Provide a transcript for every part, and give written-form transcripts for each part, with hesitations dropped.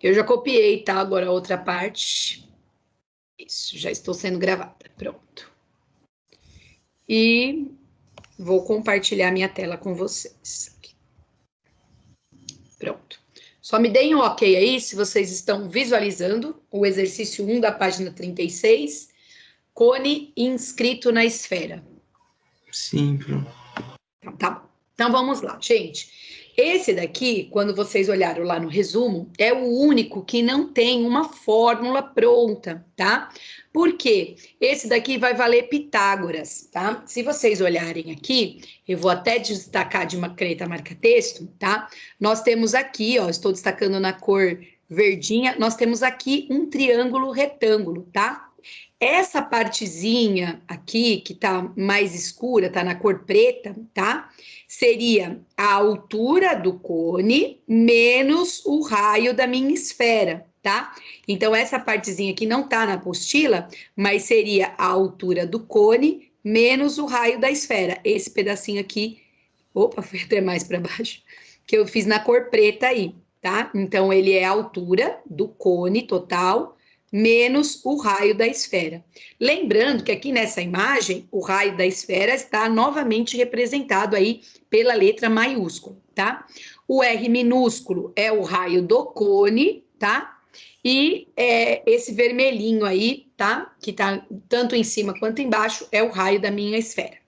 Eu já copiei, tá? Agora a outra parte. Isso, já estou sendo gravada. Pronto. E vou compartilhar minha tela com vocês. Pronto. Só me deem um ok aí se vocês estão visualizando o exercício 1 da página 36, cone inscrito na esfera. Sim, Bruno. Então, tá bom. Então vamos lá, gente. Esse daqui, quando vocês olharam lá no resumo, é o único que não tem uma fórmula pronta, tá? Por quê? Esse daqui vai valer Pitágoras, tá? Se vocês olharem aqui, eu vou até destacar de uma caneta marca-texto, tá? Nós temos aqui, ó, estou destacando na cor verdinha, nós temos aqui um triângulo retângulo, tá? Essa partezinha aqui, que tá mais escura, tá na cor preta, tá? Seria a altura do cone menos o raio da minha esfera, tá? Então, essa partezinha aqui não tá na apostila, mas seria a altura do cone menos o raio da esfera. Esse pedacinho aqui, opa, foi até mais para baixo, que eu fiz na cor preta aí, tá? Então, ele é a altura do cone total menos o raio da esfera. Lembrando que aqui nessa imagem, o raio da esfera está novamente representado aí pela letra maiúscula, tá? O R minúsculo é o raio do cone, tá? E esse vermelhinho aí, tá? Que tá tanto em cima quanto embaixo, é o raio da minha esfera.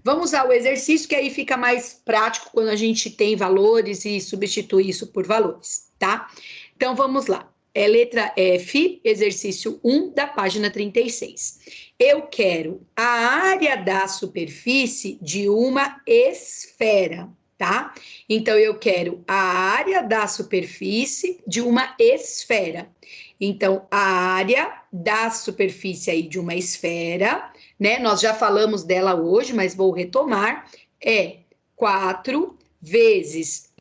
Vamos ao exercício, que aí fica mais prático quando a gente tem valores e substitui isso por valores, tá? Então, vamos lá. É letra F, exercício 1 da página 36. Eu quero a área da superfície de uma esfera, tá? Então, eu quero a área da superfície de uma esfera. Então, a área da superfície aí de uma esfera, né? Nós já falamos dela hoje, mas vou retomar, é 4 vezes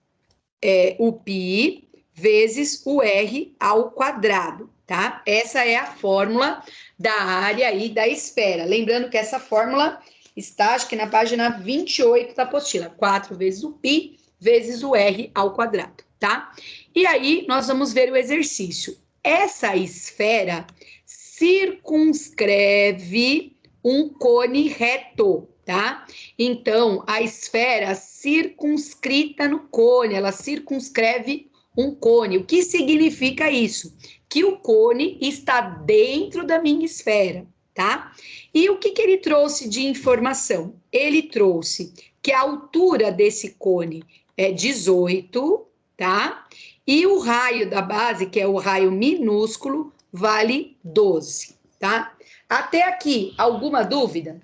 o π vezes o R ao quadrado, tá? Essa é a fórmula da área aí da esfera. Lembrando que essa fórmula está, acho que na página 28 da apostila. 4 vezes o π vezes o R ao quadrado, tá? E aí, nós vamos ver o exercício. Essa esfera circunscreve um cone reto, tá? Então, a esfera circunscrita no cone, ela circunscreve um cone. O que significa isso? Que o cone está dentro da minha esfera, tá? E o que ele trouxe de informação? Ele trouxe que a altura desse cone é 18, tá? E o raio da base, que é o raio minúsculo, vale 12, tá? Até aqui, alguma dúvida?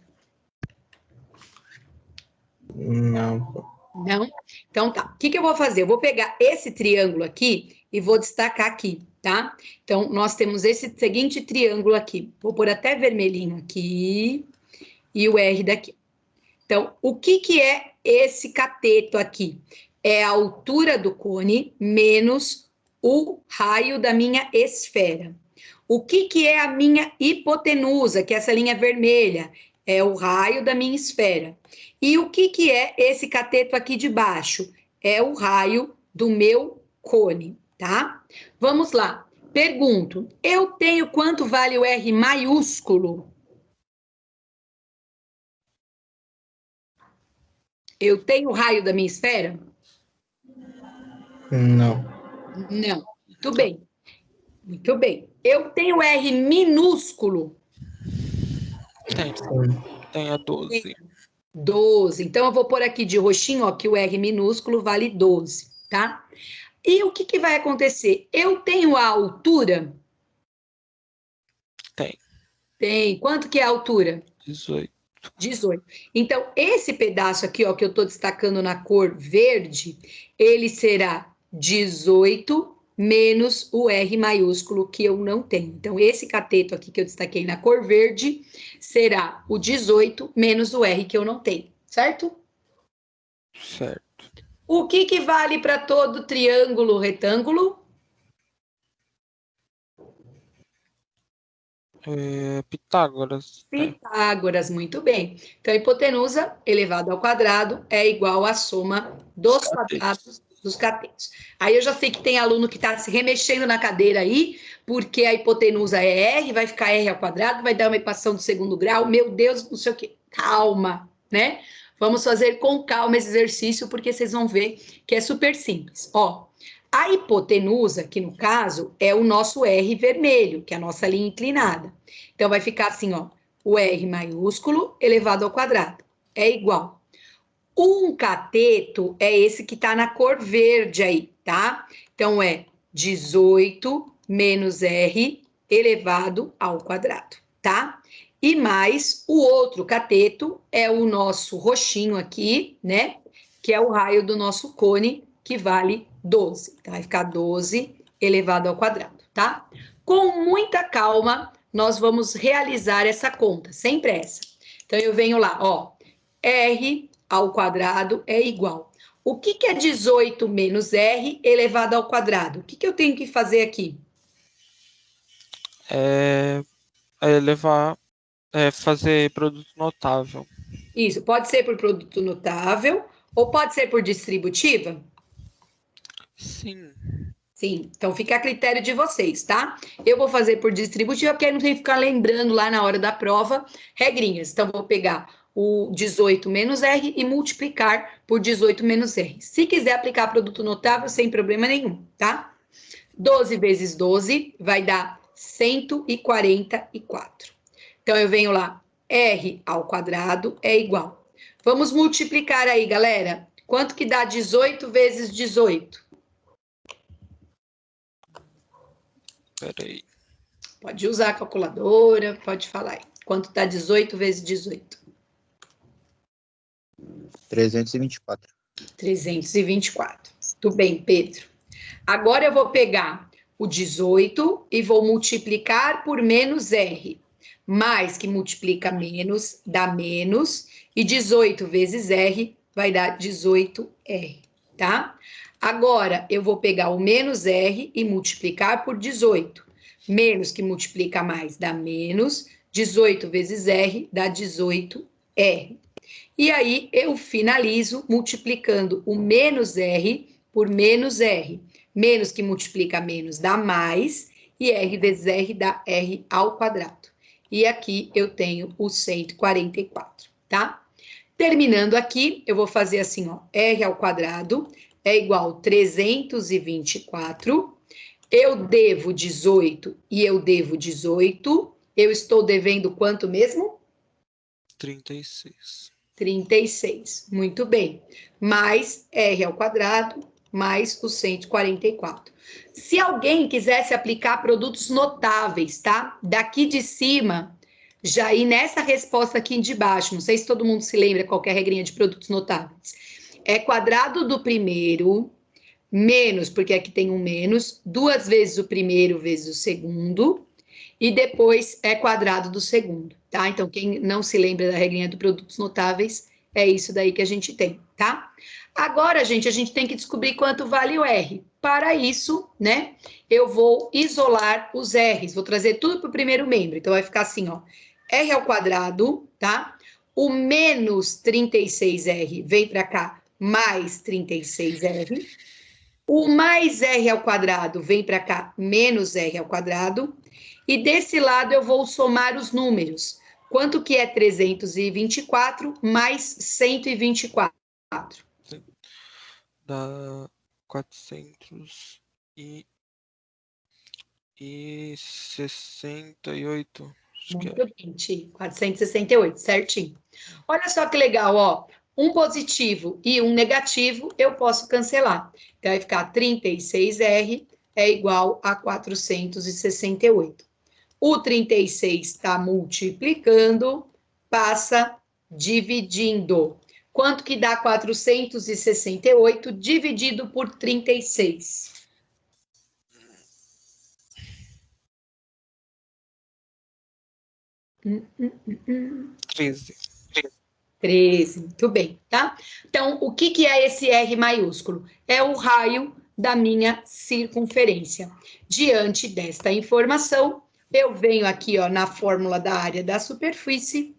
Não. Não? Então tá. O que eu vou fazer? Eu vou pegar esse triângulo aqui e vou destacar aqui, tá? Então, nós temos esse seguinte triângulo aqui. Vou pôr até vermelhinho aqui e o R daqui. Então, o que é esse cateto aqui? É a altura do cone menos o raio da minha esfera. O que é a minha hipotenusa, que é essa linha vermelha? É o raio da minha esfera. E o que é esse cateto aqui de baixo? É o raio do meu cone, tá? Vamos lá. Pergunto, eu tenho quanto vale o R maiúsculo? Eu tenho o raio da minha esfera? Não. Não. Muito bem. Muito bem. Eu tenho R minúsculo? Tem a 12. 12. Então, eu vou pôr aqui de roxinho, ó, que o R minúsculo vale 12, tá? E o que vai acontecer? Eu tenho a altura? Tem. Tem. Quanto que é a altura? 18. 18. Então, esse pedaço aqui, ó, que eu tô destacando na cor verde, ele será 18 menos o R maiúsculo, que eu não tenho. Então, esse cateto aqui que eu destaquei na cor verde será o 18 menos o R que eu não tenho, certo? Certo. O que vale para todo triângulo retângulo? Pitágoras. Pitágoras, muito bem. Então, a hipotenusa elevado ao quadrado é igual à soma dos quadrados dos catetos. Aí eu já sei que tem aluno que está se remexendo na cadeira aí, porque a hipotenusa é R, vai ficar R ao quadrado, vai dar uma equação do segundo grau, meu Deus, não sei o quê. Calma, né? Vamos fazer com calma esse exercício, porque vocês vão ver que é super simples. Ó, a hipotenusa, que no caso é o nosso R vermelho, que é a nossa linha inclinada. Então, vai ficar assim, ó, o R maiúsculo elevado ao quadrado. É igual. Um cateto é esse que está na cor verde aí, tá? Então, é 18 menos R elevado ao quadrado, tá? E mais o outro cateto é o nosso roxinho aqui, né? Que é o raio do nosso cone, que vale 12. Então, vai ficar 12 elevado ao quadrado, tá? Com muita calma, nós vamos realizar essa conta, sem pressa. Então, eu venho lá, ó, R ao quadrado é igual. O que é 18 menos R elevado ao quadrado? O que eu tenho que fazer aqui? Fazer produto notável. Isso, pode ser por produto notável ou pode ser por distributiva? Sim. Sim, então fica a critério de vocês, tá? Eu vou fazer por distributiva, porque aí não tem que ficar lembrando lá na hora da prova regrinhas. Então, vou pegar o 18 menos R e multiplicar por 18 menos R. Se quiser aplicar produto notável, sem problema nenhum, tá? 12 vezes 12 vai dar 144. Então, eu venho lá, R ao quadrado é igual. Vamos multiplicar aí, galera. Quanto que dá 18 vezes 18? Peraí. Pode usar a calculadora, pode falar aí. Quanto dá 18 vezes 18? 324. 324. Tudo bem, Pedro. Agora eu vou pegar o 18 e vou multiplicar por menos R. Mais que multiplica menos, dá menos. E 18 vezes R vai dar 18R, tá? Agora, eu vou pegar o menos R e multiplicar por 18. Menos que multiplica mais dá menos. 18 vezes R dá 18R. E aí, eu finalizo multiplicando o menos R por menos R. Menos que multiplica menos dá mais. E R vezes R dá R ao quadrado. E aqui eu tenho o 144, tá? Terminando aqui, eu vou fazer assim, ó. R ao quadrado é igual a 324. Eu devo 18 e eu devo 18. Eu estou devendo quanto mesmo? 36. 36. Muito bem. Mais R ao quadrado, mais o 144. Se alguém quisesse aplicar produtos notáveis, tá? Daqui de cima, já ir nessa resposta aqui de baixo, não sei se todo mundo se lembra qual que é a regrinha de produtos notáveis. É quadrado do primeiro, menos, porque aqui tem um menos, 2 vezes o primeiro vezes o segundo, e depois é quadrado do segundo, tá? Então, quem não se lembra da regrinha de produtos notáveis, é isso daí que a gente tem, tá? Agora, gente, a gente tem que descobrir quanto vale o R. Para isso, né, eu vou isolar os R's, vou trazer tudo para o primeiro membro. Então, vai ficar assim, ó, R ao quadrado, tá? O menos 36R vem para cá, mais 36R. O mais R ao quadrado vem para cá, menos R ao quadrado. E desse lado eu vou somar os números. Quanto que é 324 mais 124? Dá 468. Acho que é. Muito bem, Ti. 468, certinho. Olha só que legal, ó. Um positivo e um negativo eu posso cancelar. Então, vai ficar 36R é igual a 468. O 36 está multiplicando, passa dividindo. Quanto que dá 468 dividido por 36? 13. 13, muito bem, tá? Então, o que é esse R maiúsculo? É o raio da minha circunferência. Diante desta informação, eu venho aqui, ó, na fórmula da área da superfície,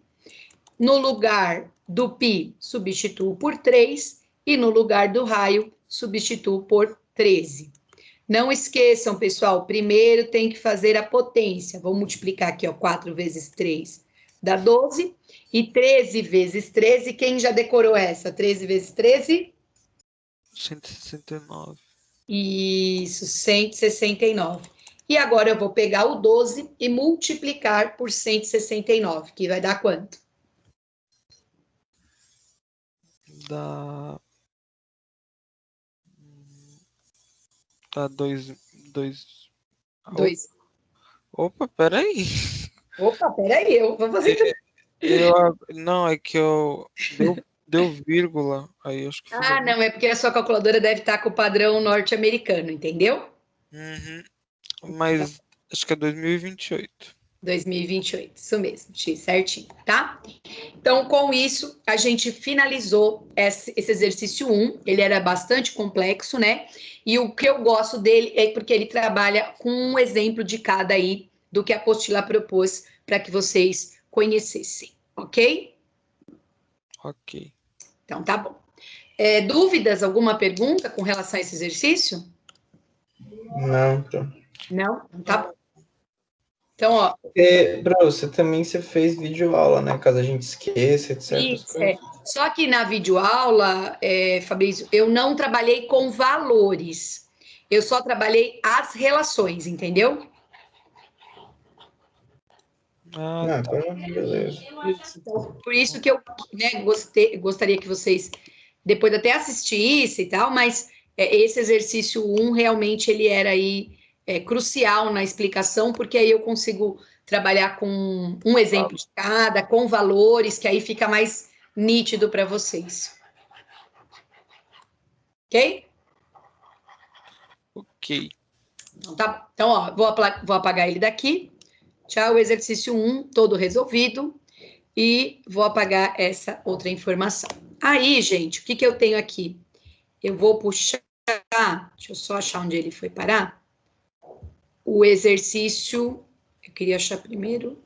no lugar do π, substituo por 3, e no lugar do raio, substituo por 13. Não esqueçam, pessoal, primeiro tem que fazer a potência. Vou multiplicar aqui, ó, 4 vezes 3 dá 12. E 13 vezes 13, quem já decorou essa? 13 vezes 13? 169. Isso, 169. E agora eu vou pegar o 12 e multiplicar por 169, que vai dar quanto? Dá. Dá 2. Dois. Opa, peraí. Opa, peraí, eu vou fazer tudo. Não, é que eu. Deu vírgula. Aí eu acho que fiz Ah, não, é porque a sua calculadora deve estar com o padrão norte-americano, entendeu? Uhum. Mas acho que é 2028. 2028, isso mesmo, X, certinho, tá? Então, com isso, a gente finalizou esse exercício 1, ele era bastante complexo, né? E o que eu gosto dele é porque ele trabalha com um exemplo de cada aí, do que a apostila propôs, para que vocês conhecessem, ok? Ok. Então, tá bom. Dúvidas, alguma pergunta com relação a esse exercício? Não, Pro. Não? Tá bom. Então, ó, Bro, você fez videoaula, né? Caso a gente esqueça, etc. isso, só que na videoaula, Fabrício, eu não trabalhei com valores. Eu só trabalhei as relações, entendeu? Ah, Não, tá. então, beleza. Isso. Então, por isso que eu, né, gostaria que vocês depois até assistissem e tal, mas esse exercício 1 realmente ele era aí crucial na explicação, porque aí eu consigo trabalhar com um exemplo de cada, com valores, que aí fica mais nítido para vocês. Ok? Ok. Então, tá. Então, ó, vou apagar ele daqui. Tchau, exercício 1, todo resolvido. E vou apagar essa outra informação. Aí, gente, o que eu tenho aqui? Eu vou puxar, deixa eu só achar onde ele foi parar. O exercício, eu queria achar primeiro.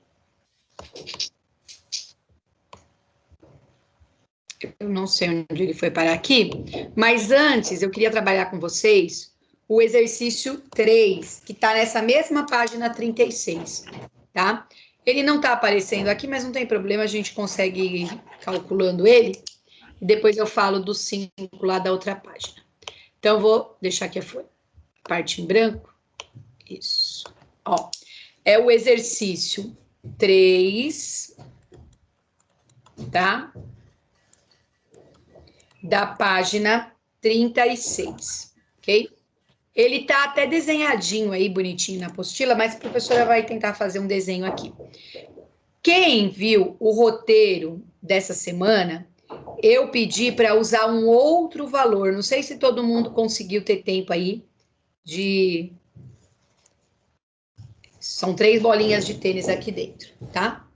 Eu não sei onde ele foi parar aqui, mas antes eu queria trabalhar com vocês o exercício 3, que está nessa mesma página 36, tá? Ele não está aparecendo aqui, mas não tem problema, a gente consegue ir calculando ele, e depois eu falo do 5 lá da outra página. Então, eu vou deixar aqui a parte em branco. Isso. Ó, é o exercício 3, tá? Da página 36, ok? Ele tá até desenhadinho aí, bonitinho na apostila, mas a professora vai tentar fazer um desenho aqui. Quem viu o roteiro dessa semana, eu pedi para usar um outro valor. Não sei se todo mundo conseguiu ter tempo aí de... São 3 bolinhas de tênis aqui dentro, tá?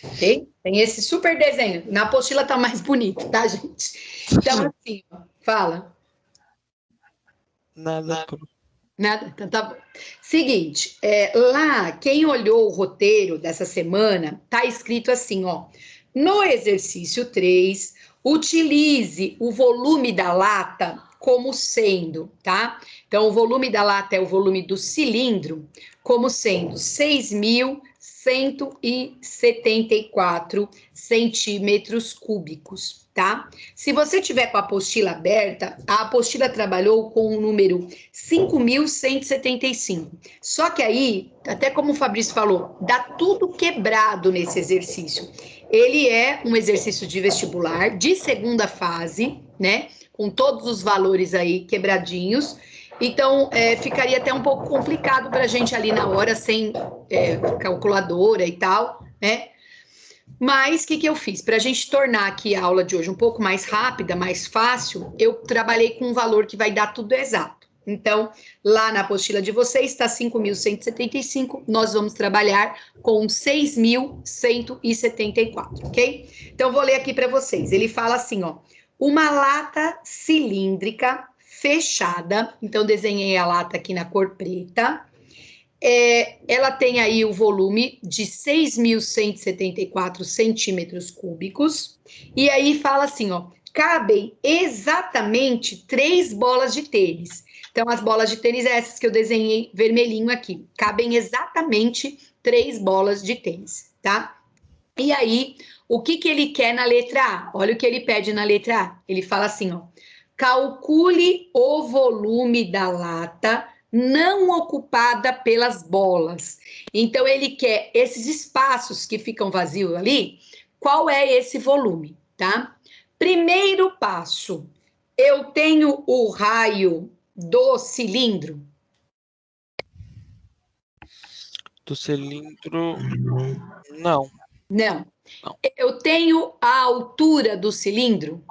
Ok? Tem esse super desenho. Na apostila tá mais bonito, tá, gente? Então, assim, ó, fala. Nada. Nada? Então tá bom. Seguinte, lá, quem olhou o roteiro dessa semana, tá escrito assim, ó. No exercício 3, utilize o volume da lata como sendo, tá? Então, o volume da lata é o volume do cilindro, como sendo 6.174 centímetros cúbicos, tá? Se você tiver com a apostila aberta, a apostila trabalhou com o número 5.175. Só que aí, até como o Fabrício falou, dá tudo quebrado nesse exercício. Ele é um exercício de vestibular, de segunda fase, né? Com todos os valores aí quebradinhos. Então, ficaria até um pouco complicado para a gente ali na hora, sem calculadora e tal, né? Mas o que eu fiz? Para a gente tornar aqui a aula de hoje um pouco mais rápida, mais fácil, eu trabalhei com um valor que vai dar tudo exato. Então, lá na apostila de vocês está 5.175, nós vamos trabalhar com 6.174, ok? Então, vou ler aqui para vocês. Ele fala assim, ó, uma lata cilíndrica fechada, então desenhei a lata aqui na cor preta, ela tem aí o volume de 6.174 centímetros cúbicos, e aí fala assim, ó, cabem exatamente 3 bolas de tênis. Então, as bolas de tênis essas que eu desenhei vermelhinho aqui. Cabem exatamente 3 bolas de tênis, tá? E aí, o que ele quer na letra A? Olha o que ele pede na letra A. Ele fala assim, ó. Calcule o volume da lata não ocupada pelas bolas. Então, ele quer esses espaços que ficam vazios ali. Qual é esse volume, tá? Primeiro passo. Eu tenho o raio do cilindro. Do cilindro, não. Não. Não. Eu tenho a altura do cilindro?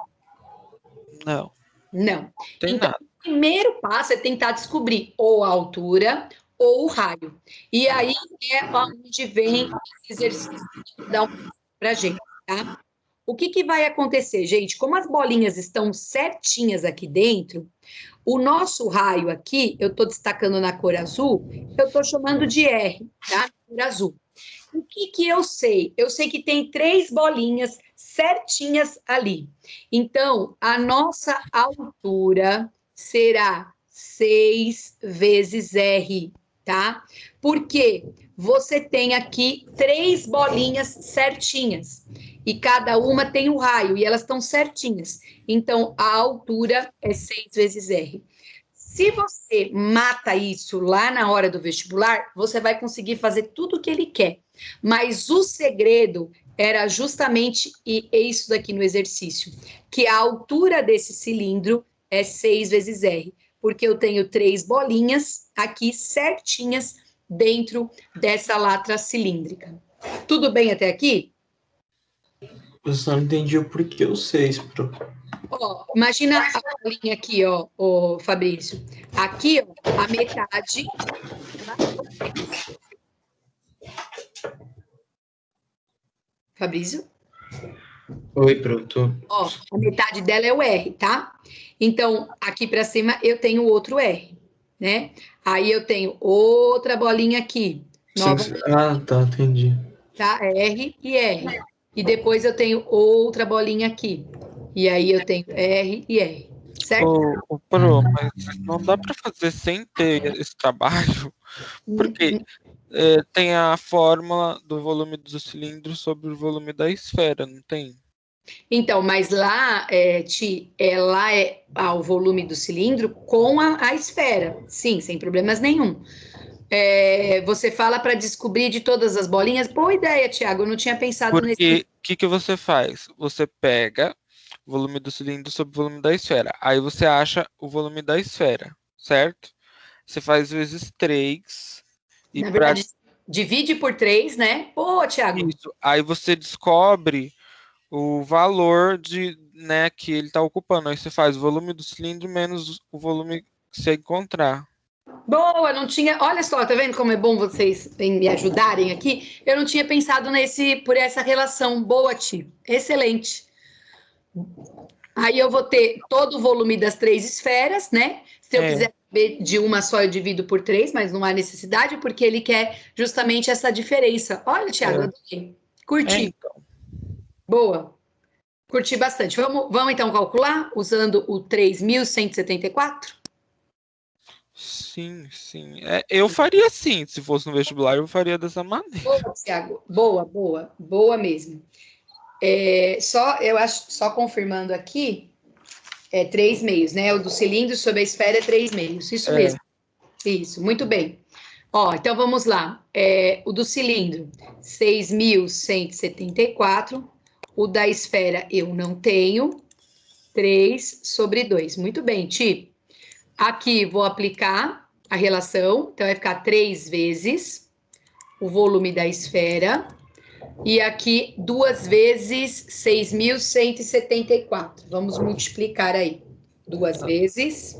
Não. Não. Tem Então, nada. o primeiro passo é tentar descobrir ou a altura ou o raio. E aí é onde vem esse exercício que dá pra gente, tá? O que vai acontecer, gente? Como as bolinhas estão certinhas aqui dentro, o nosso raio aqui, eu estou destacando na cor azul, eu estou chamando de R, tá? Cor azul. O que eu sei? Eu sei que tem 3 bolinhas certinhas ali. Então, a nossa altura será 6 vezes R, tá? Porque você tem aqui 3 bolinhas certinhas. E cada uma tem um raio, e elas estão certinhas. Então, a altura é 6 vezes R. Se você mata isso lá na hora do vestibular, você vai conseguir fazer tudo o que ele quer. Mas o segredo era justamente isso daqui no exercício, que a altura desse cilindro é 6 vezes R, porque eu tenho 3 bolinhas aqui certinhas dentro dessa lata cilíndrica. Tudo bem até aqui? Eu só não entendi o porquê o 6, pro. Ó, imagina a bolinha aqui, ó, Fabrício. Aqui, ó, a metade. Fabrício? Oi, pronto. Ó, a metade dela é o R, tá? Então, aqui para cima eu tenho outro R, né? Aí eu tenho outra bolinha aqui, nova, Ah, tá, entendi. tá? R e R. E depois eu tenho outra bolinha aqui. E aí eu tenho R e R, certo? Pro, mas não dá para fazer sem ter esse trabalho, porque tem a fórmula do volume do cilindro sobre o volume da esfera, não tem? Então, mas lá, lá é o volume do cilindro com a esfera. Sim, sem problemas nenhum. Você fala para descobrir de todas as bolinhas. Boa ideia, Thiago. Eu não tinha pensado nesse. Porque o que você faz? Você pega o volume do cilindro sobre o volume da esfera. Aí você acha o volume da esfera, certo? Você faz vezes 3 e Na para verdade, divide por 3, né? Pô, Thiago. isso, aí você descobre o valor né, que ele está ocupando. Aí você faz o volume do cilindro menos o volume que você encontrar. Boa, não tinha. Olha só, tá vendo como é bom vocês me ajudarem aqui? Eu não tinha pensado por essa relação. Boa, Ti. Excelente. Aí eu vou ter todo o volume das 3 esferas, né? Se eu quiser saber de uma só, eu divido por 3, mas não há necessidade, porque ele quer justamente essa diferença. Olha, Thiago, adorei. Curti. Então. Boa. Curti bastante. Vamos então calcular usando o 3.174? Sim, sim. Eu faria assim, se fosse no vestibular, eu faria dessa maneira. Boa, Thiago. Boa mesmo. Eu acho, só confirmando aqui, 3 meios, né? O do cilindro sobre a esfera é 3 meios. Isso mesmo. Isso, muito bem. Ó, então vamos lá. O do cilindro, 6.174. O da esfera eu não tenho. 3 sobre 2. Muito bem, Ti. Aqui vou aplicar a relação. Então vai ficar 3 vezes o volume da esfera. E aqui 2 vezes 6.174. Vamos multiplicar aí. 2 vezes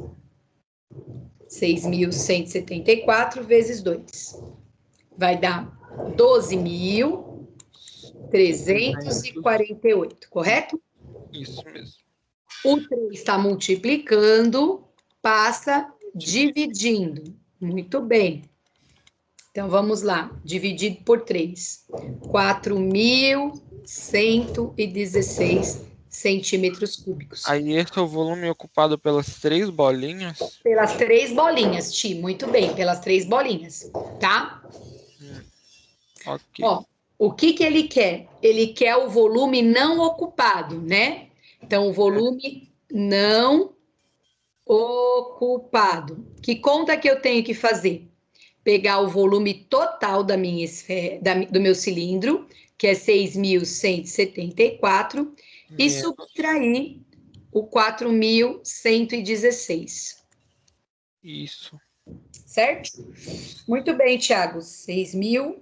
6.174 vezes 2. Vai dar 12.348, correto? Isso mesmo. O 3 está multiplicando, passa dividindo. Muito bem. Então, vamos lá. Dividido por 3. 4.116 centímetros cúbicos. Aí esse é o volume ocupado pelas 3 bolinhas? Pelas 3 bolinhas, Ti, muito bem, pelas 3 bolinhas, tá? Ok. Ó, o que que ele quer? Ele quer o volume não ocupado, né? Então, o volume não ocupado. Que conta que eu tenho que fazer? Pegar o volume total da minha esfera, do meu cilindro, que é 6.174, e subtrair o 4.116. Isso. Certo? Muito bem, Thiago. 6.000.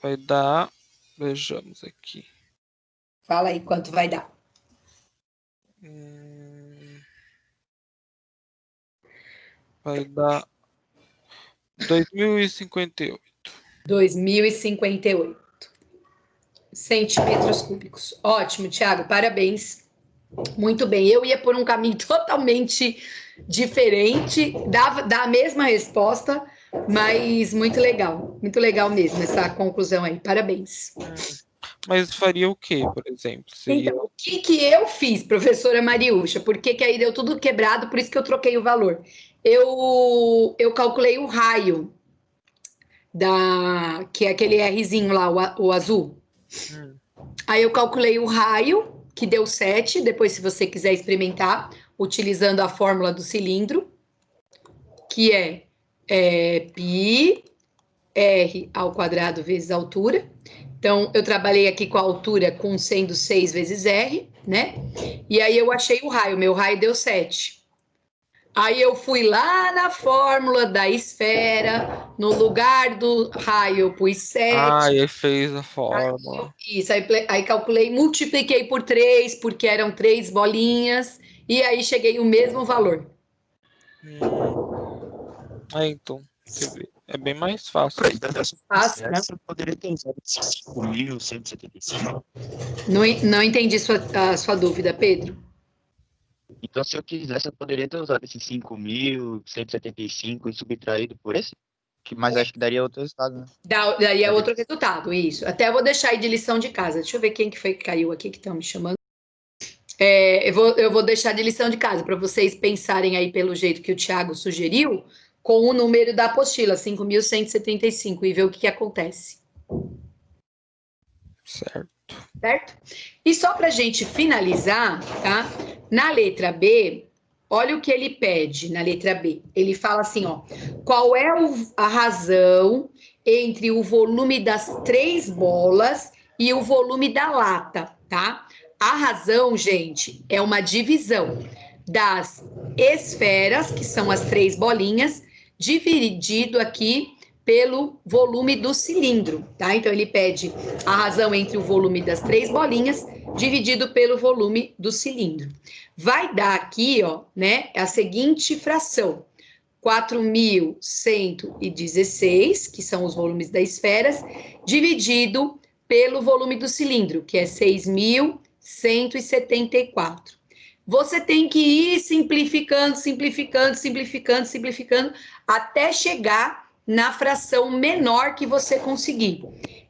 Vai dar... Vejamos aqui. Fala aí quanto vai dar. Vai dar 2.058. 2.058 centímetros cúbicos. Ótimo, Thiago, parabéns. Muito bem. Eu ia por um caminho totalmente diferente, dá a mesma resposta, mas muito legal mesmo essa conclusão aí. Parabéns. Mas faria o quê, por exemplo? Seria... Então, o que que eu fiz, professora Mariúcha? Por que que aí deu tudo quebrado, por isso que eu troquei o valor. Eu calculei o raio que é aquele Rzinho lá, o azul. Aí eu calculei o raio, que deu 7, depois se você quiser experimentar, utilizando a fórmula do cilindro, que é π r ao quadrado vezes a altura. Então, eu trabalhei aqui com a altura sendo 6 vezes r, né? E aí eu achei o raio, meu raio deu 7. Aí eu fui lá na fórmula da esfera, no lugar do raio eu pus 7. Ah, aí fez a fórmula. Isso, aí calculei, multipliquei por 3, porque eram 3 bolinhas, e aí cheguei o mesmo valor. Então, você vê, é bem mais fácil. Fácil, né? Você poderia ter usado esses 5.175. Não entendi a sua dúvida, Pedro. Então, se eu quisesse, eu poderia ter usado esses 5.175 e subtraído por esse? Mas acho que daria outro resultado, né? Daí é outro resultado, isso. Até vou deixar aí de lição de casa. Deixa eu ver quem que foi que caiu aqui, que estão me chamando. Eu vou deixar de lição de casa, para vocês pensarem aí pelo jeito que o Thiago sugeriu, com o número da apostila, 5.175, e ver o que acontece. Certo. Certo? E só para a gente finalizar, tá? Na letra B, olha o que ele pede na letra B. Ele fala assim, ó, qual é a razão entre o volume das 3 bolas e o volume da lata, tá? A razão, gente, é uma divisão das esferas, que são as 3 bolinhas, dividido aqui pelo volume do cilindro, tá? Então, ele pede a razão entre o volume das 3 bolinhas dividido pelo volume do cilindro. Vai dar aqui, ó, né, a seguinte fração: 4.116, que são os volumes das esferas, dividido pelo volume do cilindro, que é 6.174. Você tem que ir simplificando, até chegar na fração menor que você conseguir.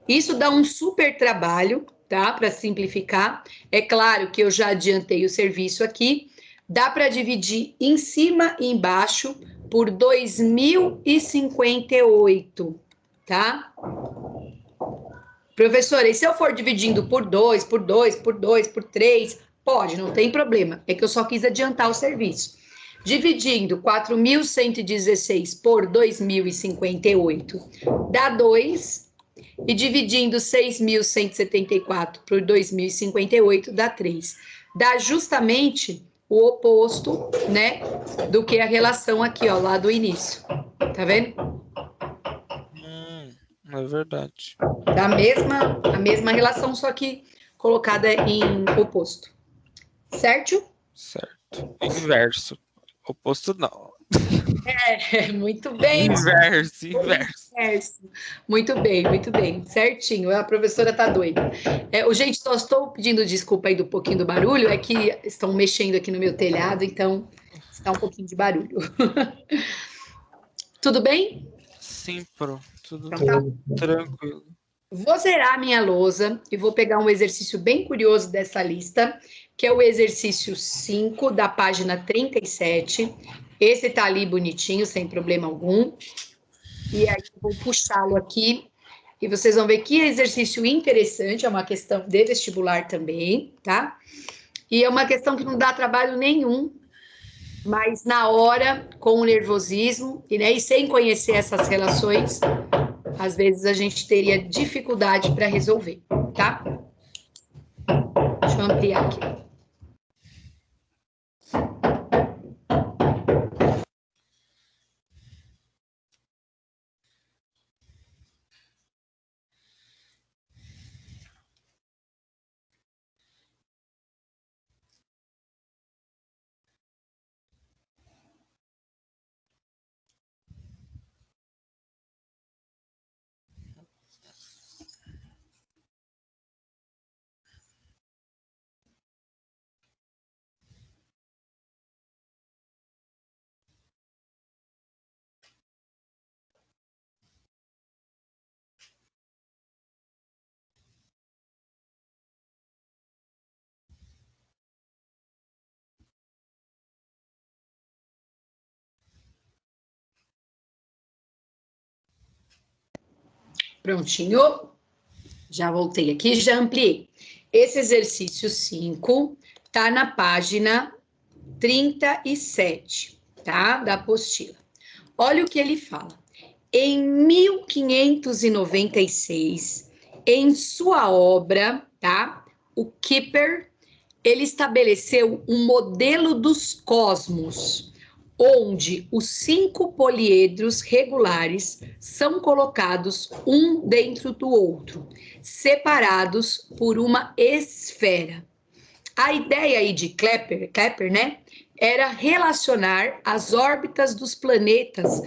Isso dá um super trabalho, tá? Para simplificar. É claro que eu já adiantei o serviço aqui. Dá para dividir em cima e embaixo por 2.058, tá? Professora, e se eu for dividindo por 2, por 3, pode, não tem problema. É que eu só quis adiantar o serviço. Dividindo 4.116 por 2.058 dá 2, e dividindo 6.174 por 2.058 dá 3. Dá justamente o oposto, né, do que a relação aqui, ó, lá do início. Tá vendo? É verdade. Dá a mesma relação, só que colocada em oposto. Certo? Certo. Inverso. Oposto não. Muito bem. Inverso. Muito bem. Certinho. A professora tá doida. Gente, só estou pedindo desculpa aí do pouquinho do barulho, é que estão mexendo aqui no meu telhado, então está um pouquinho de barulho. Tudo bem? Sim, pro. Tudo Então tá. tranquilo. Vou zerar a minha lousa e vou pegar um exercício bem curioso dessa lista, que é o exercício 5 da página 37. Esse tá ali bonitinho, sem problema algum. E aí eu vou puxá-lo aqui e vocês vão ver que exercício interessante, é uma questão de vestibular também, tá? E é uma questão que não dá trabalho nenhum, mas na hora, com o nervosismo e sem conhecer essas relações, às vezes a gente teria dificuldade para resolver, tá? Deixa eu ampliar aqui. Prontinho. Já voltei aqui, já ampliei. Esse exercício 5 tá na página 37, tá? Da apostila. Olha o que ele fala. Em 1596, em sua obra, tá? O Kepler, ele estabeleceu um modelo dos cosmos, onde os 5 poliedros regulares são colocados um dentro do outro, separados por uma esfera. A ideia aí de Kepler, né, era relacionar as órbitas dos planetas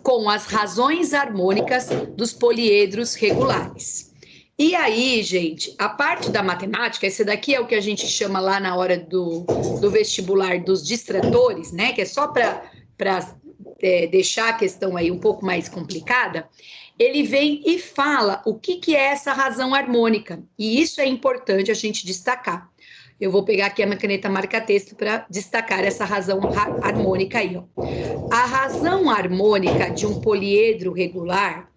com as razões harmônicas dos poliedros regulares. E aí, gente, a parte da matemática, esse daqui é o que a gente chama lá na hora do vestibular dos distratores, né? Que é só para deixar a questão aí um pouco mais complicada. Ele vem e fala o que é essa razão harmônica. E isso é importante a gente destacar. Eu vou pegar aqui a minha caneta marca-texto para destacar essa razão harmônica aí, ó. A razão harmônica de um poliedro regular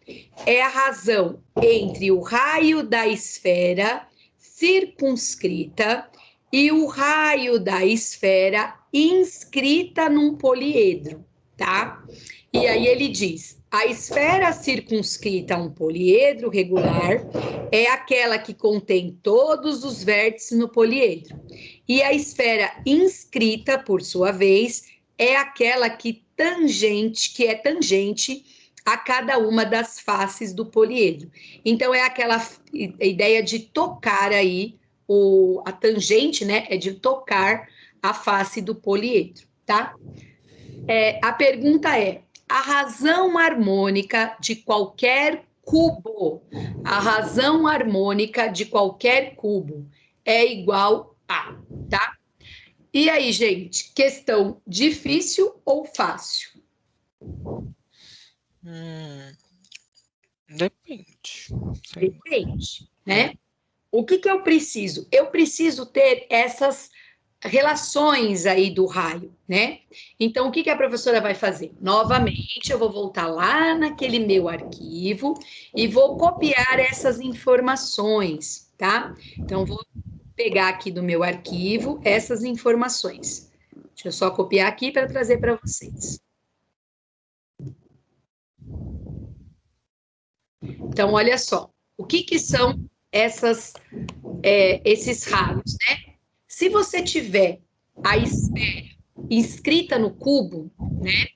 é a razão entre o raio da esfera circunscrita e o raio da esfera inscrita num poliedro, tá? E aí ele diz: a esfera circunscrita a um poliedro regular é aquela que contém todos os vértices no poliedro. E a esfera inscrita, por sua vez, é aquela que é tangente a cada uma das faces do poliedro. Então, é aquela ideia de tocar aí, a tangente, né, é de tocar a face do poliedro, tá? A pergunta é, a razão harmônica de qualquer cubo, a razão harmônica de qualquer cubo é igual a, tá? E aí, gente, questão difícil ou fácil? Depende. Depende, né? O que eu preciso? Eu preciso ter essas relações aí do raio, né? Então, o que a professora vai fazer? Novamente, eu vou voltar lá naquele meu arquivo e vou copiar essas informações, tá? Então, vou pegar aqui do meu arquivo essas informações. Deixa eu só copiar aqui para trazer para vocês. Então, olha só, o que são esses raios, né? Se você tiver a esfera inscrita no cubo, né?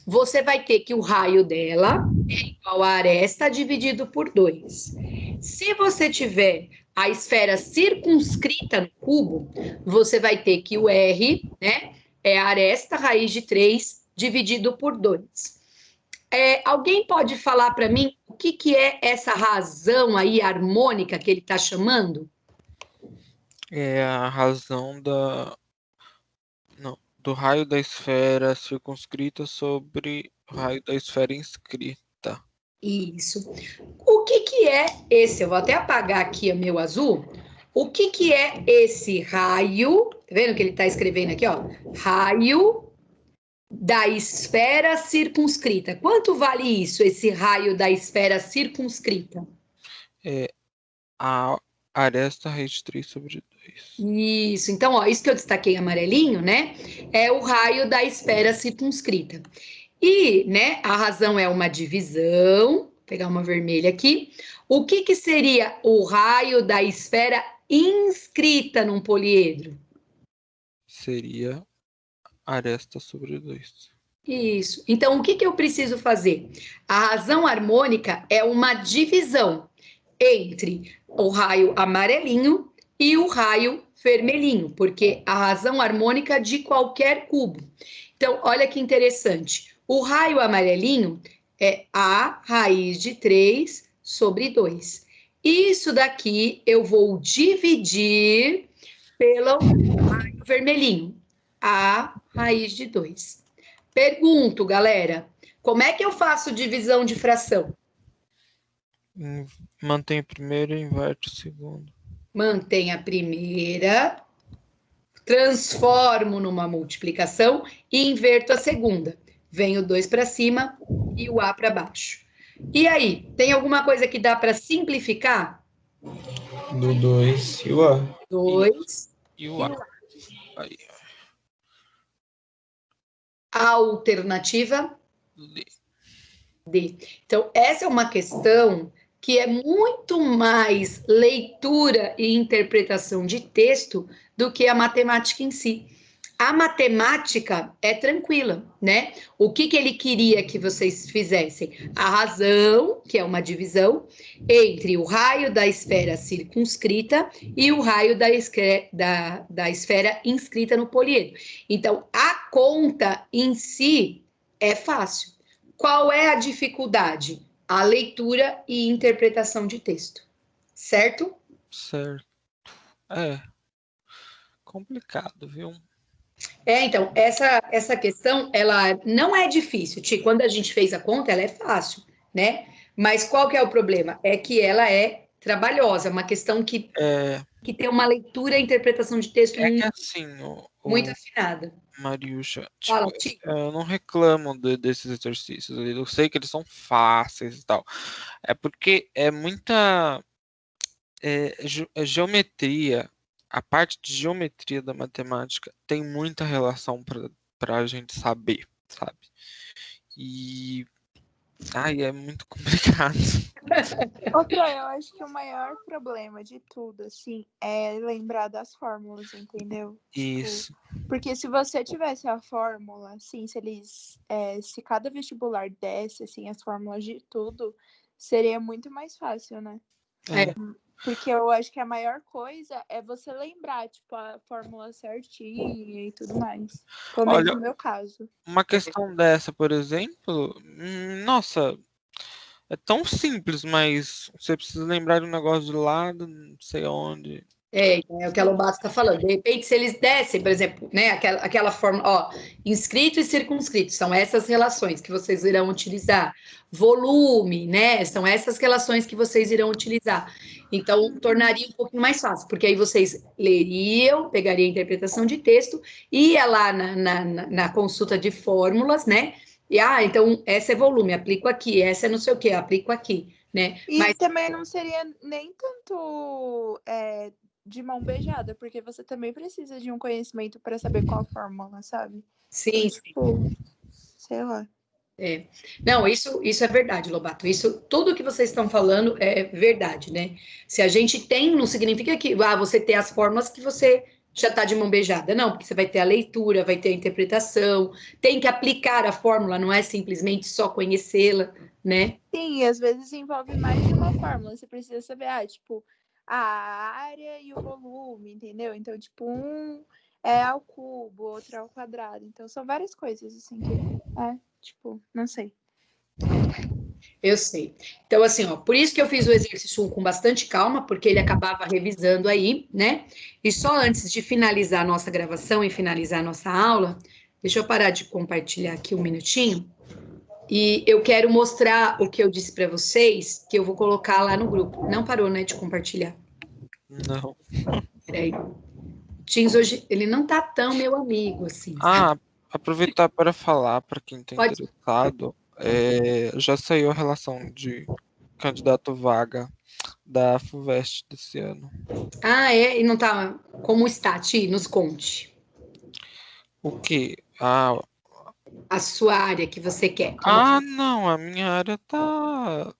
Você vai ter que o raio dela é igual a aresta dividido por 2. Se você tiver a esfera circunscrita no cubo, você vai ter que o R, né? É a aresta raiz de 3 dividido por 2. Alguém pode falar para mim o que é essa razão aí harmônica que ele está chamando? É a razão do raio da esfera circunscrita sobre o raio da esfera inscrita. Isso. O que que é esse? Eu vou até apagar aqui o meu azul. O que que é esse raio? Tá vendo que ele está escrevendo aqui, ó? Raio da esfera circunscrita. Quanto vale isso, esse raio da esfera circunscrita? A aresta raiz de 3 sobre 2. Isso, então, ó, isso que eu destaquei amarelinho, né? É o raio da esfera circunscrita. E, né, a razão é uma divisão, vou pegar uma vermelha aqui. O que que seria o raio da esfera inscrita num poliedro? Seria aresta sobre 2. Isso. Então, o que que eu preciso fazer? A razão harmônica é uma divisão entre o raio amarelinho e o raio vermelhinho, porque a razão harmônica de qualquer cubo. Então, olha que interessante. O raio amarelinho é A raiz de 3 sobre 2. Isso daqui eu vou dividir pelo raio vermelhinho, A raiz de 2. Pergunto, galera, como é que eu faço divisão de fração? Mantém o primeiro e inverte o segundo. Mantém a primeira, transformo numa multiplicação e inverto a segunda. Vem o 2 para cima e o A para baixo. E aí, tem alguma coisa que dá para simplificar? Do 2 e o A. 2. E o A. Aí, A alternativa D. D. Então, essa é uma questão que é muito mais leitura e interpretação de texto do que a matemática em si. A matemática é tranquila, né? O que que ele queria que vocês fizessem? A razão, que é uma divisão, entre o raio da esfera circunscrita e o raio da esfera inscrita no poliedro. Então, a conta em si é fácil. Qual é a dificuldade? A leitura e interpretação de texto, certo? Certo. É. Complicado, viu? Então, essa questão, ela não é difícil, Ti. Quando a gente fez a conta, ela é fácil, né? Mas qual que é o problema? É que ela é trabalhosa, uma questão que tem uma leitura e interpretação de texto É que assim, muito afinada. Mariuxa, Fala, tipo, Ti. eu não reclamo desses exercícios. Eu sei que eles são fáceis e tal. É porque é muita geometria. A parte de geometria da matemática tem muita relação para a gente saber, sabe? E é muito complicado. Outra, eu acho que o maior problema de tudo, assim, é lembrar das fórmulas, entendeu? Isso. Tipo, porque se você tivesse a fórmula, assim, se cada vestibular desse, assim, as fórmulas de tudo, seria muito mais fácil, né? Porque eu acho que a maior coisa é você lembrar, tipo, a fórmula certinha e tudo mais. Pelo menos no meu caso. Uma questão dessa, por exemplo, nossa, é tão simples, mas você precisa lembrar de um negócio de lado, não sei onde. É o que a Lobato está falando. De repente, se eles dessem, por exemplo, né, aquela forma, ó, inscrito e circunscrito, são essas relações que vocês irão utilizar. Volume, né, são essas relações que vocês irão utilizar. Então, tornaria um pouquinho mais fácil, porque aí vocês leriam, pegariam a interpretação de texto, ia lá na consulta de fórmulas, né, e, então, essa é volume, aplico aqui, essa é não sei o quê, aplico aqui, né. E também não seria nem tanto de mão beijada, porque você também precisa de um conhecimento para saber qual a fórmula, sabe? Sim, então, tipo, sei lá. Não, isso é verdade, Lobato. Isso, tudo que vocês estão falando é verdade, né? Se a gente tem, não significa que você ter as fórmulas que você já está de mão beijada. Não, porque você vai ter a leitura, vai ter a interpretação, tem que aplicar a fórmula, não é simplesmente só conhecê-la, né? Sim, às vezes envolve mais de uma fórmula. Você precisa saber, tipo, a área e o volume, entendeu? Então, tipo, um é ao cubo, outro é ao quadrado. Então, são várias coisas, assim, que tipo, não sei. Eu sei. Então, assim, ó, por isso que eu fiz o exercício 1 com bastante calma, porque ele acabava revisando aí, né? E só antes de finalizar a nossa gravação e finalizar a nossa aula, deixa eu parar de compartilhar aqui um minutinho. E eu quero mostrar o que eu disse para vocês, que eu vou colocar lá no grupo. Não parou, né, de compartilhar? Não. Peraí. O Teams hoje, ele não tá tão meu amigo, assim. Aproveitar para falar para quem está Pode. interessado, já saiu a relação de candidato vaga da FUVEST desse ano. E não tá. Como está, Ti? Nos conte. O quê? A sua área que você quer. Não, a minha área tá.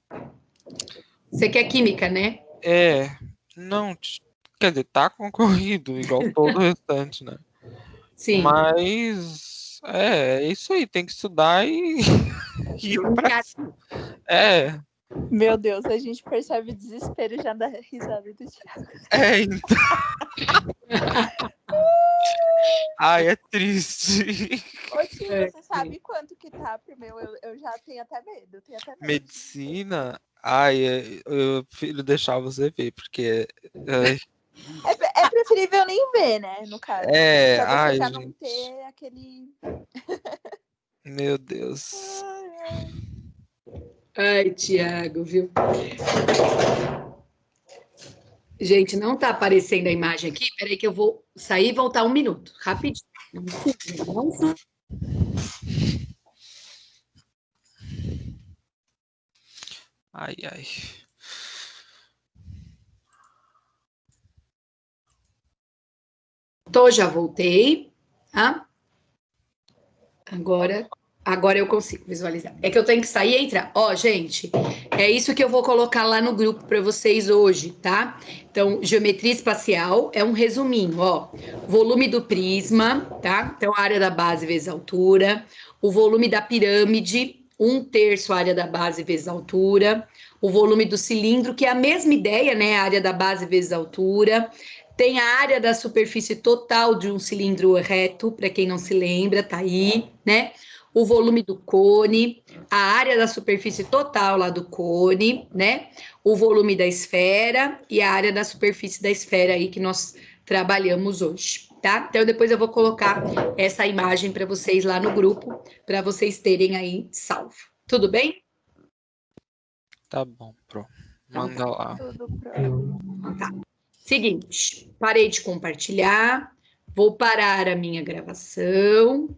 Você quer química, né? Não, quer dizer, tá concorrido, igual todo o restante, né? Sim. Mas é isso aí, tem que estudar e ir pra cima. Meu Deus, a gente percebe o desespero já da risada do Thiago. Então. Ai, é triste. Ô, tio, você sabe quanto que tá pro meu? Eu já tenho até medo. Medicina? Eu prefiro deixar você ver, porque. É preferível nem ver, né, no caso. Pra você já não gente. ter aquele... Meu Deus. Ai, Thiago, viu? Gente, não tá aparecendo a imagem aqui. Peraí que eu vou sair e voltar 1 minuto. Rapidinho. Não fuja. Ai. Já voltei. Tá? Agora eu consigo visualizar. É que eu tenho que sair e entrar. Gente, é isso que eu vou colocar lá no grupo para vocês hoje, tá? Então, geometria espacial é um resuminho, Volume do prisma, tá? Então, área da base vezes altura. O volume da pirâmide, 1/3 área da base vezes altura. O volume do cilindro, que é a mesma ideia, né? Área da base vezes altura. Tem a área da superfície total de um cilindro reto, para quem não se lembra, tá aí, né? O volume do cone, a área da superfície total lá do cone, né? O volume da esfera e a área da superfície da esfera aí que nós trabalhamos hoje, tá? Então depois eu vou colocar essa imagem para vocês lá no grupo, para vocês terem aí salvo. Tudo bem? Tá bom, Pro. Manda lá. Tudo Tá. Seguinte, parei de compartilhar, vou parar a minha gravação.